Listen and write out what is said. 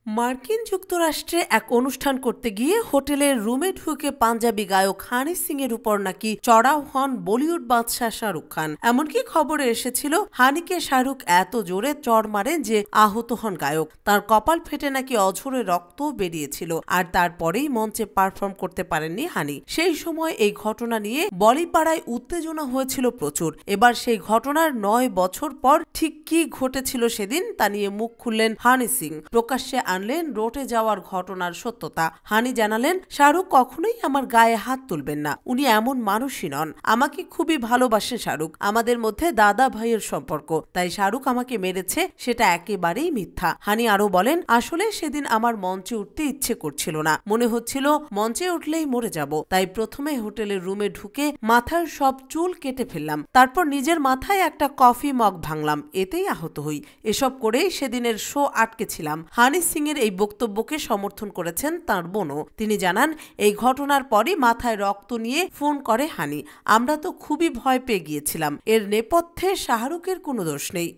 মার্কিন যুক্তরাষ্ট্রে এক অনুষ্ঠান করতে গিয়ে হোটেলের রুমে ঢুকে পাঞ্জাবি গায়ক হানি সিং এর উপর নাকি চড়াও হন বলিউড বাদশাহ শাহরুখ খান। এমনকি খবরে এসেছিল হানিকে শাহরুখ এত জোরে চড় মারেন যে আহত হন গায়ক। তার কপাল ফেটে নাকি অঝরে রক্ত বেরিয়েছিল, আর তারপরেই মঞ্চে পারফর্ম করতে পারেননি হানি। সেই সময় এই ঘটনা নিয়ে বলিপাড়ায় উত্তেজনা হয়েছিল প্রচুর। এবার সেই ঘটনার 9 বছর পর ঠিক কি ঘটেছিল সেদিন তা নিয়ে মুখ খুললেন হানি সিং। প্রকাশ্যে আনলেন রটে যাওয়ার ঘটনার সত্যতা। হানি জানালেন, শাহরুখ কখনোই আমার গায়ে হাত তুলবেন না, উনি এমন মানুষই নন। আমাকে খুবই ভালোবাসেন শাহরুখ, আমাদের মধ্যে দাদা ভাইয়ের সম্পর্ক, তাই শাহরুখ আমাকে মেরেছে সেটা একেবারেই মিথ্যা। হানি আরো বলেন, আসলে সেদিন আমার মঞ্চে উঠতে ইচ্ছে করছিল না, মনে হচ্ছিল মঞ্চে উঠলেই মরে যাব, তাই প্রথমে হোটেলের রুমে ঢুকে মাথার সব চুল কেটে ফেললাম, তারপর নিজের মাথায় একটা কফি মগ ভাঙলাম, এতেই আহত হই। এসব করেই সেদিনের শো আটকে ছিলাম। হানি সিং এর এই বক্তব্যকে সমর্থন করেছেন তাঁর বোনও। তিনি জানান, এই ঘটনার পরই মাথায় রক্ত নিয়ে ফোন করে হানি। আমরা তো খুবই ভয় পেয়ে গিয়েছিলাম। এর নেপথ্যে শাহরুখের কোনো দোষ নেই।